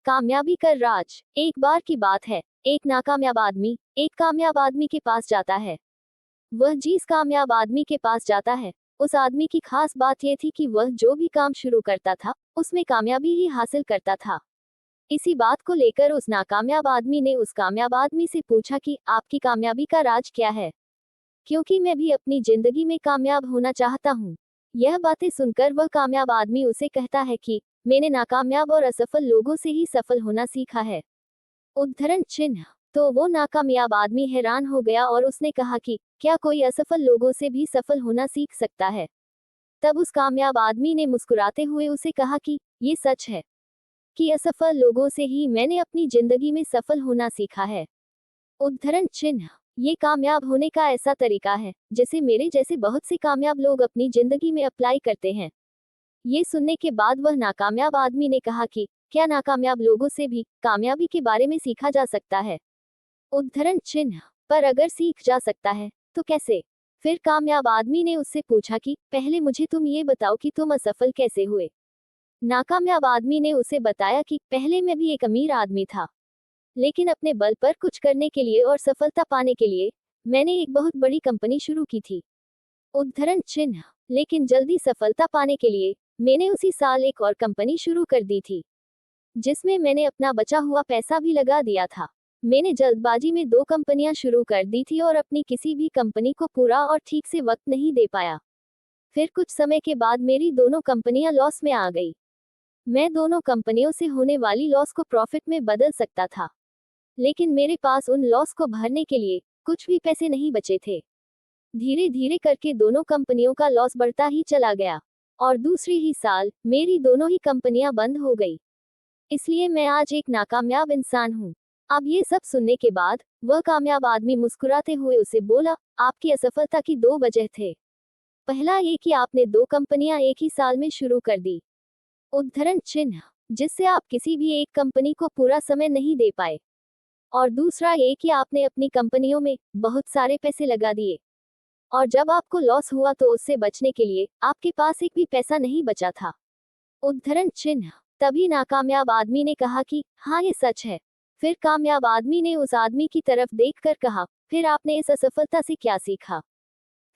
कामयाबी का राज। एक बार की बात है, एक नाकामयाब आदमी एक कामयाब आदमी के पास जाता है। वह जिस कामयाब आदमी के पास जाता है, उस आदमी की खास बात यह थी कि वह जो भी काम शुरू करता था, उसमें कामयाबी ही हासिल करता था। इसी बात को लेकर उस नाकामयाब आदमी ने उस कामयाब आदमी से पूछा कि आपकी कामयाबी का राज क्या है, क्योंकि मैं भी अपनी जिंदगी में कामयाब होना चाहता हूँ। यह बातें सुनकर वह कामयाब आदमी उसे कहता है कि मैंने नाकामयाब और असफल लोगों से ही सफल होना सीखा है। उद्धरण चिन्ह। तो वो नाकामयाब आदमी हैरान हो गया और उसने कहा कि क्या कोई असफल लोगों से भी सफल होना सीख सकता है? तब उस कामयाब आदमी ने मुस्कुराते हुए उसे कहा कि ये सच है कि असफल लोगों से ही मैंने अपनी जिंदगी में सफल होना सीखा है। उद्धरण चिन्ह। ये कामयाब होने का ऐसा तरीका है जिसे मेरे जैसे बहुत से कामयाब लोग अपनी जिंदगी में अप्लाई करते हैं। ये सुनने के बाद वह नाकामयाब आदमी ने कहा कि क्या नाकामयाब लोगों से भी कामयाबी के बारे में सीखा जा सकता है? उद्धरण चिन्ह। पर अगर सीख जा सकता है तो कैसे? फिर कामयाब आदमी ने उससे पूछा कि पहले मुझे तुम ये बताओ कि तुम असफल कैसे हुए। नाकामयाब आदमी ने उसे बताया कि पहले मैं भी एक अमीर आदमी था, लेकिन अपने बल पर कुछ करने के लिए और सफलता पाने के लिए मैंने एक बहुत बड़ी कंपनी शुरू की थी। उद्धरण चिन्ह। लेकिन जल्दी सफलता पाने के लिए मैंने उसी साल एक और कंपनी शुरू कर दी थी, जिसमें मैंने अपना बचा हुआ पैसा भी लगा दिया था। मैंने जल्दबाजी में दो कंपनियां शुरू कर दी थी और अपनी किसी भी कंपनी को पूरा और ठीक से वक्त नहीं दे पाया। फिर कुछ समय के बाद मेरी दोनों कंपनियां लॉस में आ गई। मैं दोनों कंपनियों से होने वाली लॉस को प्रॉफिट में बदल सकता था, लेकिन मेरे पास उन लॉस को भरने के लिए कुछ भी पैसे नहीं बचे थे। धीरे धीरे करके दोनों कंपनियों का लॉस बढ़ता ही चला गया और दूसरे ही साल मेरी दोनों ही कंपनियां बंद हो गई। इसलिए मैं आज एक नाकामयाब इंसान हूँ। अब ये सब सुनने के बाद वह कामयाब आदमी मुस्कुराते हुए उसे बोला, आपकी असफलता की दो वजह थे। पहला ये कि आपने दो कंपनियां एक ही साल में शुरू कर दी। उद्धरण चिन्ह। जिससे आप किसी भी एक कंपनी को पूरा समय नहीं दे पाए। और दूसरा ये कि आपने अपनी कंपनियों में बहुत सारे पैसे लगा दिए, और जब आपको लॉस हुआ तो उससे बचने के लिए आपके पास एक भी पैसा नहीं बचा था। उद्धरण चिन्ह। तभी नाकामयाब आदमी ने कहा कि हाँ, ये सच है। फिर कामयाब आदमी ने उस आदमी की तरफ देखकर कहा, फिर आपने इस असफलता से क्या सीखा?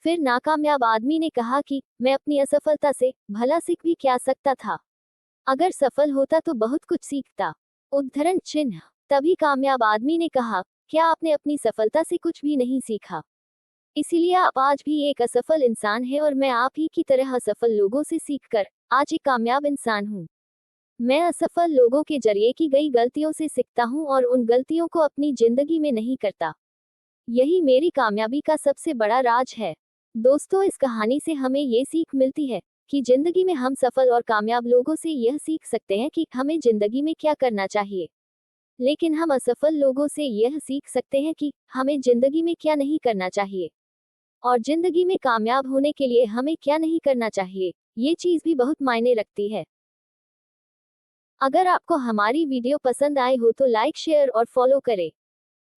फिर नाकामयाब आदमी ने कहा कि मैं अपनी असफलता से भला सीख भी क्या सकता था? अगर सफल होता तो बहुत कुछ सीखता। उद्धरण चिन्ह। तभी कामयाब आदमी ने कहा, क्या आपने अपनी सफलता से कुछ भी नहीं सीखा? इसीलिए आप आज भी एक असफल इंसान हैं और मैं आप ही की तरह असफल लोगों से सीखकर आज एक कामयाब इंसान हूँ। मैं असफल लोगों के जरिए की गई गलतियों से सीखता हूँ और उन गलतियों को अपनी जिंदगी में नहीं करता। यही मेरी कामयाबी का सबसे बड़ा राज है। दोस्तों, इस कहानी से हमें ये सीख मिलती है कि जिंदगी में हम सफल और कामयाब लोगों से यह सीख सकते हैं कि हमें जिंदगी में क्या करना चाहिए, लेकिन हम असफल लोगों से यह सीख सकते हैं कि हमें जिंदगी में क्या नहीं करना चाहिए, और जिंदगी में कामयाब होने के लिए हमें क्या नहीं करना चाहिए। ये चीज भी बहुत मायने रखती है। अगर आपको हमारी वीडियो पसंद आए हो तो लाइक, शेयर और फॉलो करें।